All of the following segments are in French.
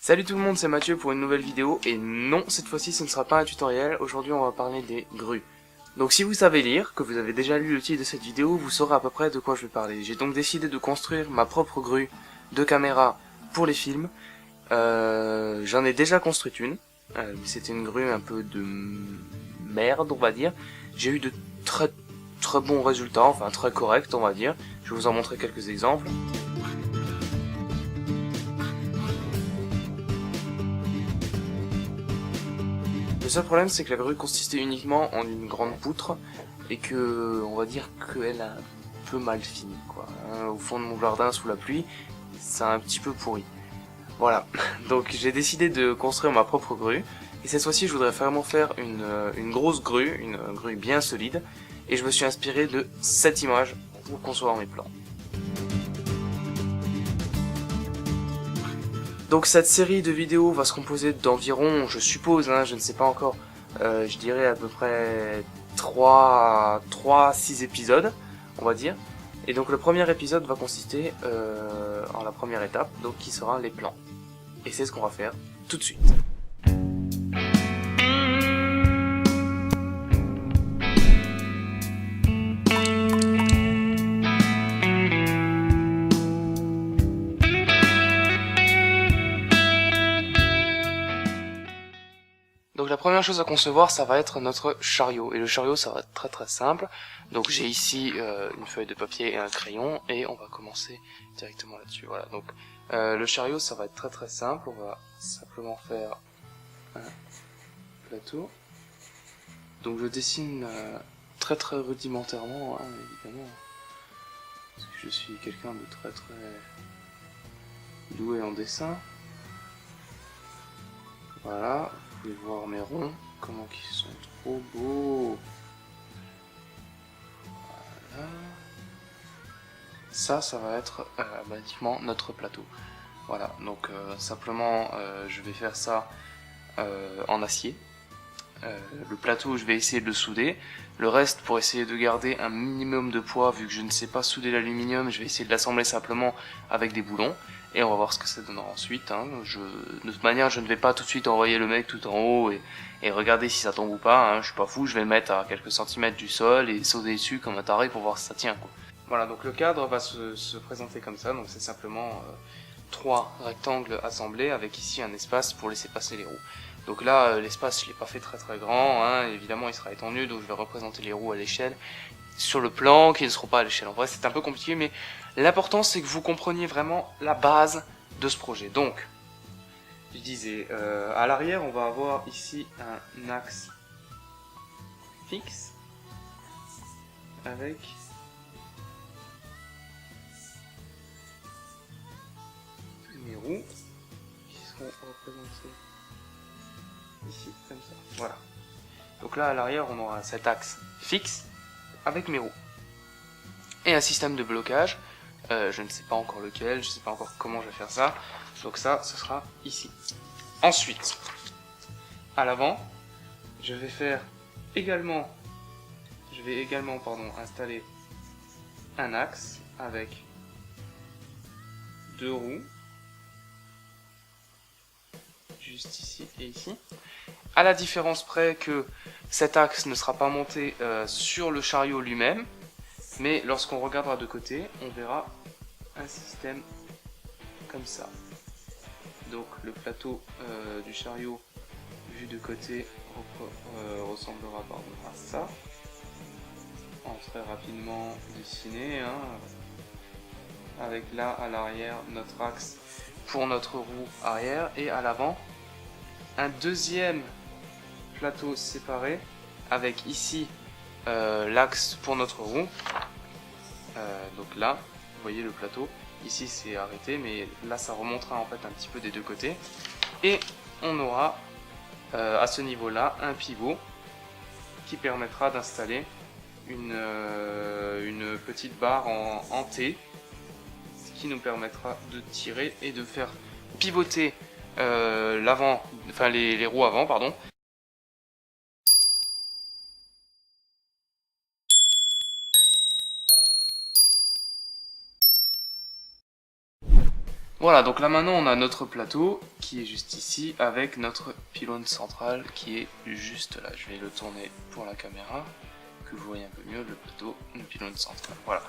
Salut tout le monde, c'est Mathieu pour une nouvelle vidéo, et non, cette fois-ci ce ne sera pas un tutoriel, aujourd'hui on va parler des grues. Donc si vous savez lire, que vous avez déjà lu le titre de cette vidéo, vous saurez à peu près de quoi je vais parler. J'ai donc décidé de construire ma propre grue de caméra pour les films. J'en ai déjà construite une, c'était une grue un peu de merde on va dire. J'ai eu de très bons résultats, enfin très corrects on va dire. Je vais vous en montrer quelques exemples. Le seul problème c'est que la grue consistait uniquement en une grande poutre et que on va dire qu'elle a un peu mal fini quoi. Au fond de mon jardin sous la pluie, ça a un petit peu pourri. Voilà, donc j'ai décidé de construire ma propre grue et cette fois-ci je voudrais vraiment faire une grosse grue, une grue bien solide, et je me suis inspiré de cette image pour concevoir mes plans. Donc cette série de vidéos va se composer d'environ, je suppose, je ne sais pas encore, je dirais à peu près 3 à 6 épisodes, on va dire. Et donc le premier épisode va consister en la première étape, donc qui sera les plans. Et c'est ce qu'on va faire tout de suite. Donc la première chose à concevoir, ça va être notre chariot. Et le chariot, ça va être très simple. Donc j'ai ici une feuille de papier et un crayon, et on va commencer directement là-dessus. Voilà. Donc le chariot, ça va être très simple. On va simplement faire un plateau. Donc je dessine très rudimentairement, évidemment, parce que je suis quelqu'un de très doué en dessin. Voilà. Vous pouvez voir mes ronds, comment ils sont trop beaux. Voilà. Ça va être basiquement notre plateau. Voilà, donc simplement je vais faire ça en acier. Le plateau, je vais essayer de le souder. Le reste, pour essayer de garder un minimum de poids, vu que je ne sais pas souder l'aluminium, je vais essayer de l'assembler simplement avec des boulons. Et on va voir ce que ça donnera ensuite. De toute manière, je ne vais pas tout de suite envoyer le mec tout en haut et regarder si ça tombe ou pas. Je suis pas fou, je vais le mettre à quelques centimètres du sol et sauter dessus comme un taré pour voir si ça tient, quoi. Voilà, donc le cadre va se présenter comme ça. Donc c'est simplement 3 rectangles assemblés avec ici un espace pour laisser passer les roues. Donc là, l'espace, je l'ai pas fait très grand, évidemment il sera étendu, donc je vais représenter les roues à l'échelle, sur le plan, qui ne seront pas à l'échelle. En vrai, c'est un peu compliqué, mais l'important, c'est que vous compreniez vraiment la base de ce projet. Donc, je disais, à l'arrière, on va avoir ici un axe fixe, avec mes roues, qui seront représentées ici, comme ça. Voilà. Donc là, à l'arrière, on aura cet axe fixe avec mes roues. Et un système de blocage. Je ne sais pas encore lequel, je ne sais pas encore comment je vais faire ça. Donc ça, ce sera ici. Ensuite, à l'avant, je vais également installer un axe avec 2 roues. Juste ici et ici. À la différence près que cet axe ne sera pas monté sur le chariot lui-même, mais lorsqu'on regardera de côté, on verra un système comme ça. Donc le plateau du chariot vu de côté ressemblera à ça, en très rapidement dessiné, avec là à l'arrière notre axe pour notre roue arrière, et à l'avant un deuxième plateau séparé avec ici l'axe pour notre roue. Donc là, vous voyez le plateau, ici c'est arrêté, mais là ça remontera en fait un petit peu des deux côtés. Et on aura à ce niveau là un pivot qui permettra d'installer une petite barre en T, ce qui nous permettra de tirer et de faire pivoter l'avant, enfin les roues avant, pardon. Voilà, donc là maintenant on a notre plateau qui est juste ici avec notre pylône central qui est juste là. Je vais le tourner pour la caméra, que vous voyez un peu mieux le plateau, le pylône central. Voilà.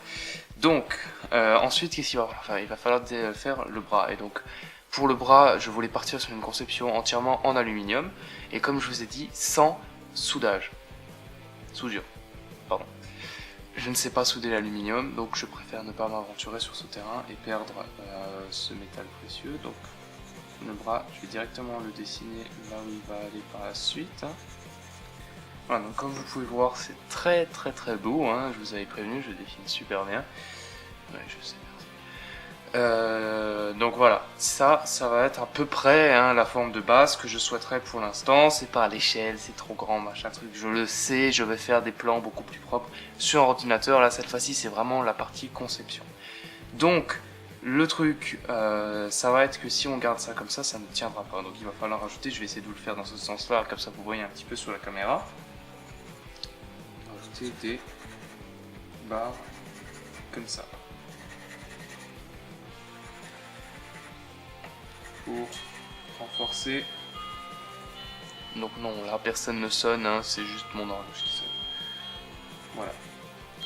Donc, ensuite, qu'est-ce qu'il va falloir faire? Il va falloir faire le bras. Et donc, pour le bras, je voulais partir sur une conception entièrement en aluminium. Et comme je vous ai dit, sans soudage. Soudure, pardon. Je ne sais pas souder l'aluminium, donc je préfère ne pas m'aventurer sur ce terrain et perdre ce métal précieux. Donc, le bras, je vais directement le dessiner là où il va aller par la suite. Voilà, donc comme vous pouvez voir, c'est très beau, hein. Je vous avais prévenu, je dessine super bien. Ouais, je sais, merci. Donc voilà, ça va être à peu près hein, la forme de base que je souhaiterais pour l'instant. C'est pas à l'échelle, c'est trop grand, machin truc, je le sais, je vais faire des plans beaucoup plus propres sur un ordinateur. Là, cette fois-ci, c'est vraiment la partie conception. Donc, le truc, ça va être que si on garde ça comme ça ne tiendra pas. Donc il va falloir rajouter, je vais essayer de vous le faire dans ce sens-là, comme ça vous voyez un petit peu sur la caméra. Rajouter des barres comme ça. Pour renforcer. Donc non, là personne ne sonne, hein, c'est juste mon horloge qui sonne. Voilà.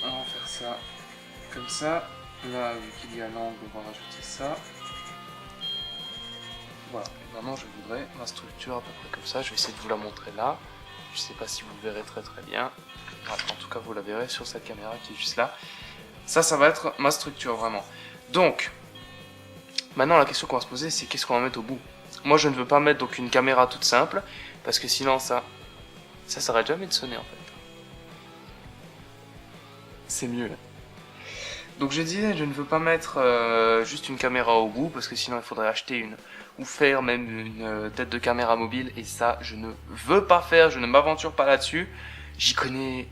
On va faire ça comme ça. Là, vu qu'il y a l'angle, on va rajouter ça. Voilà. Et maintenant, je voudrais ma structure à peu près comme ça. Je vais essayer de vous la montrer là. Je sais pas si vous le verrez très bien. Voilà, en tout cas, vous la verrez sur cette caméra qui est juste là. Ça va être ma structure vraiment. Donc, maintenant, la question qu'on va se poser, c'est qu'est-ce qu'on va mettre au bout. Moi, je ne veux pas mettre donc une caméra toute simple, parce que sinon, ça s'arrête jamais de sonner en fait. C'est mieux. Donc je disais, je ne veux pas mettre juste une caméra au bout, parce que sinon il faudrait acheter une, ou faire même une tête de caméra mobile, et ça, je ne veux pas faire, je ne m'aventure pas là-dessus. J'y connais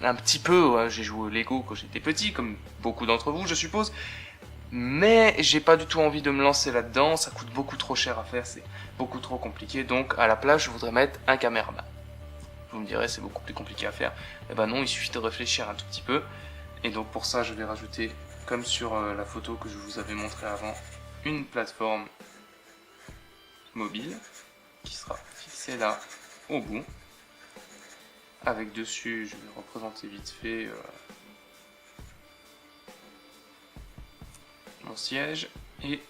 un petit peu, hein. J'ai joué au Lego quand j'étais petit, comme beaucoup d'entre vous, je suppose. Mais j'ai pas du tout envie de me lancer là-dedans, ça coûte beaucoup trop cher à faire, c'est beaucoup trop compliqué, donc à la place je voudrais mettre un caméraman. Vous me direz c'est beaucoup plus compliqué à faire, et ben non, il suffit de réfléchir un tout petit peu, et donc pour ça je vais rajouter, comme sur la photo que je vous avais montré avant, une plateforme mobile, qui sera fixée là, au bout, avec dessus, je vais représenter vite fait mon siège et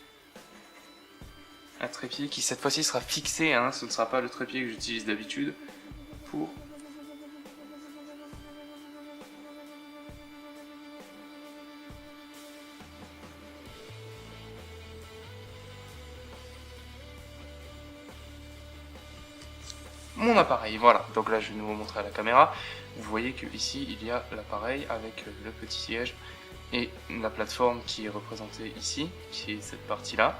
un trépied qui cette fois-ci sera fixé, hein, ce ne sera pas le trépied que j'utilise d'habitude pour mon appareil. Voilà, donc là je vais vous montrer à la caméra. Vous voyez que ici il y a l'appareil avec le petit siège et la plateforme qui est représentée ici, qui est cette partie là.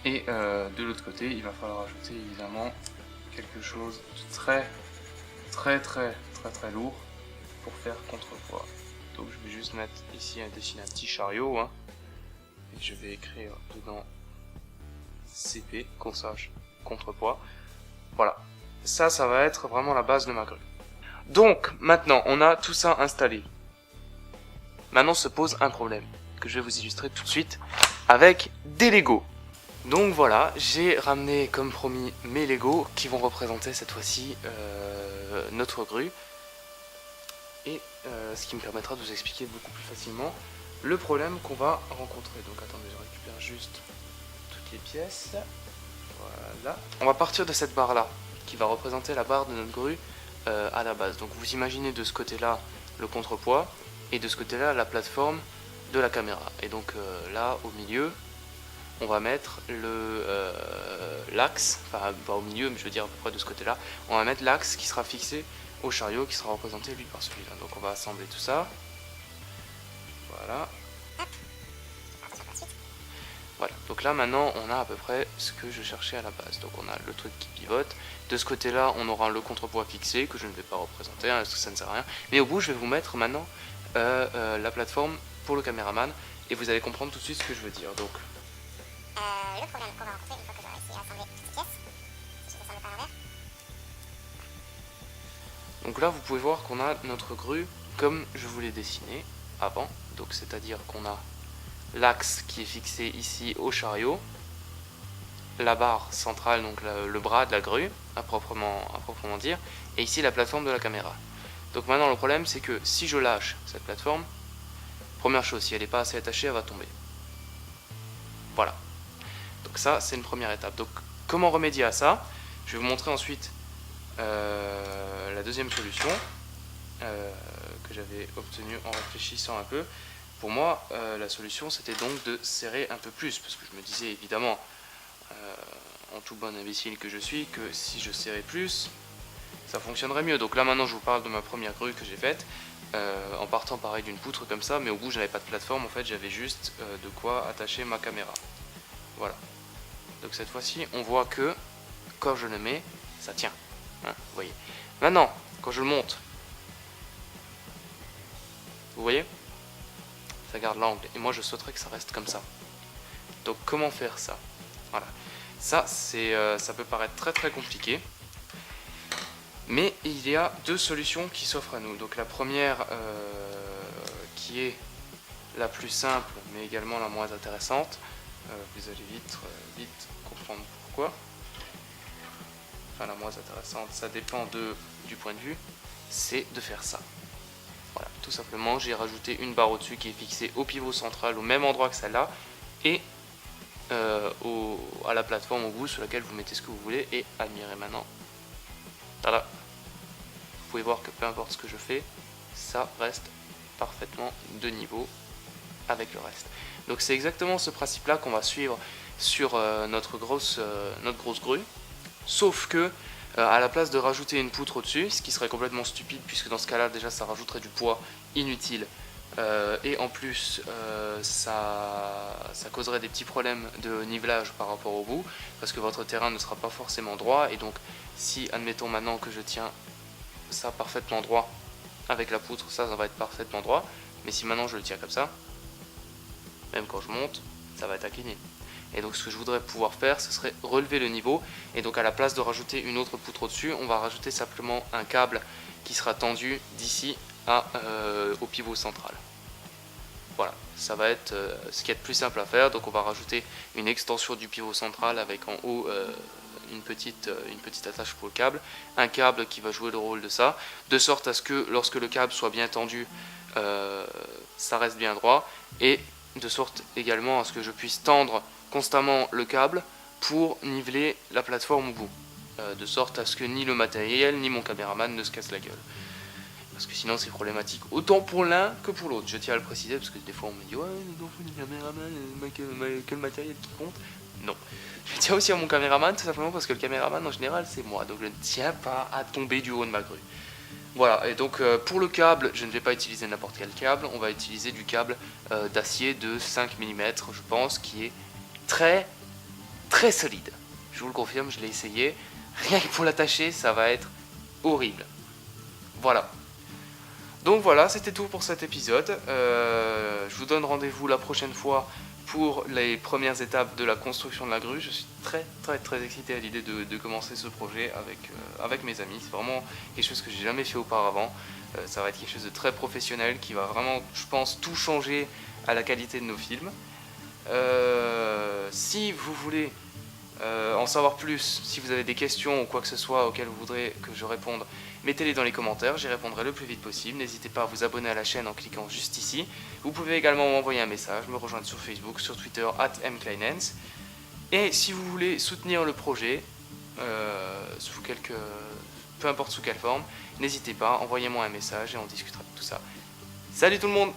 Et de l'autre côté, il va falloir ajouter évidemment quelque chose de très lourd pour faire contrepoids. Donc je vais juste mettre ici dessiner un petit chariot, hein, et je vais écrire dedans CP, qu'on sache contrepoids. Voilà, ça va être vraiment la base de ma grue. Donc maintenant on a tout ça installé. Maintenant se pose un problème que je vais vous illustrer tout de suite avec des Lego. Donc voilà, j'ai ramené comme promis mes Lego qui vont représenter cette fois-ci notre grue. Et ce qui me permettra de vous expliquer beaucoup plus facilement le problème qu'on va rencontrer. Donc attendez, je récupère juste toutes les pièces. Voilà. On va partir de cette barre là, qui va représenter la barre de notre grue à la base. Donc vous imaginez de ce côté-là le contrepoids, et de ce côté-là la plateforme de la caméra. Et donc là, au milieu, on va mettre l'axe, enfin pas au milieu, mais je veux dire à peu près de ce côté-là, on va mettre l'axe qui sera fixé au chariot, qui sera représenté lui par celui-là. Donc on va assembler tout ça. Voilà. Voilà, donc là maintenant on a à peu près ce que je cherchais à la base. Donc on a le truc qui pivote. De ce côté-là, on aura le contrepoids fixé, que je ne vais pas représenter, hein, parce que ça ne sert à rien. Mais au bout, je vais vous mettre maintenant la plateforme pour le caméraman, et vous allez comprendre tout de suite ce que je veux dire. Donc, le problème qu'on va rencontrer une fois que j'aurai essayé d'assembler toutes ces pièces, si je descends par l'envers. Donc là, vous pouvez voir qu'on a notre grue comme je vous l'ai dessiné avant. Donc c'est-à-dire qu'on a l'axe qui est fixé ici au chariot, la barre centrale, donc le bras de la grue, à proprement dire, et ici la plateforme de la caméra. Donc maintenant le problème c'est que si je lâche cette plateforme, première chose, si elle n'est pas assez attachée, elle va tomber. Voilà. Donc ça c'est une première étape. Donc comment remédier à ça? Je vais vous montrer ensuite la deuxième solution que j'avais obtenue en réfléchissant un peu. Pour moi, la solution c'était donc de serrer un peu plus, parce que je me disais évidemment, en tout bon imbécile que je suis, que si je serrais plus, ça fonctionnerait mieux. Donc là maintenant je vous parle de ma première grue que j'ai faite, en partant pareil d'une poutre comme ça, mais au bout je n'avais pas de plateforme, en fait j'avais juste de quoi attacher ma caméra. Voilà. Donc cette fois-ci on voit que quand je le mets, ça tient. Hein, vous voyez. Maintenant, quand je le monte, vous voyez, ça garde l'angle. Et moi je souhaiterais que ça reste comme ça. Donc comment faire ça? Voilà. Ça, ça peut paraître très très compliqué. Mais il y a deux solutions qui s'offrent à nous. Donc la première, qui est la plus simple, mais également la moins intéressante. Vous allez vite comprendre pourquoi. Enfin, la moins intéressante, ça dépend du point de vue. C'est de faire ça. Voilà, tout simplement, j'ai rajouté une barre au-dessus qui est fixée au pivot central, au même endroit que celle-là, et à la plateforme au bout sur laquelle vous mettez ce que vous voulez. Et admirez maintenant. Voilà. Vous pouvez voir que peu importe ce que je fais, ça reste parfaitement de niveau avec le reste. Donc c'est exactement ce principe-là qu'on va suivre sur notre grosse grue. Sauf que à la place de rajouter une poutre au-dessus, ce qui serait complètement stupide puisque dans ce cas-là déjà ça rajouterait du poids inutile et en plus ça causerait des petits problèmes de nivelage par rapport au bout parce que votre terrain ne sera pas forcément droit. Et donc si admettons maintenant que je tiens ça parfaitement droit avec la poutre, ça va être parfaitement droit, mais si maintenant je le tiens comme ça, même quand je monte, ça va être incliné. Et donc ce que je voudrais pouvoir faire, ce serait relever le niveau, et donc à la place de rajouter une autre poutre au-dessus, on va rajouter simplement un câble qui sera tendu d'ici au pivot central. Voilà, ça va être ce qu'il y a de plus simple à faire. Donc on va rajouter une extension du pivot central avec en haut une petite attache pour le câble, un câble qui va jouer le rôle de ça, de sorte à ce que lorsque le câble soit bien tendu, ça reste bien droit, et de sorte également à ce que je puisse tendre constamment le câble pour niveler la plateforme au bout, de sorte à ce que ni le matériel ni mon caméraman ne se casse la gueule. Parce que sinon c'est problématique autant pour l'un que pour l'autre. Je tiens à le préciser parce que des fois on me dit ouais, mais non, faut le caméraman, que le matériel qui compte. Non. Je tiens aussi à mon caméraman tout simplement parce que le caméraman en général c'est moi. Donc je ne tiens pas à tomber du haut de ma grue. Voilà, et donc pour le câble, je ne vais pas utiliser n'importe quel câble. On va utiliser du câble d'acier de 5 mm, je pense, qui est très très solide. Je vous le confirme, je l'ai essayé. Rien que pour l'attacher, ça va être horrible. Voilà. Donc voilà, c'était tout pour cet épisode. Je vous donne rendez-vous la prochaine fois pour les premières étapes de la construction de la grue. Je suis très excité à l'idée de commencer ce projet avec mes amis. C'est vraiment quelque chose que j'ai jamais fait auparavant. Ça va être quelque chose de très professionnel qui va vraiment, je pense, tout changer à la qualité de nos films. Si vous voulez en savoir plus, si vous avez des questions ou quoi que ce soit auxquelles vous voudrez que je réponde, mettez-les dans les commentaires, j'y répondrai le plus vite possible. N'hésitez pas à vous abonner à la chaîne en cliquant juste ici. Vous pouvez également m'envoyer un message, me rejoindre sur Facebook, sur Twitter, @mkleinens. Et si vous voulez soutenir le projet, peu importe sous quelle forme, n'hésitez pas, envoyez-moi un message et on discutera de tout ça. Salut tout le monde!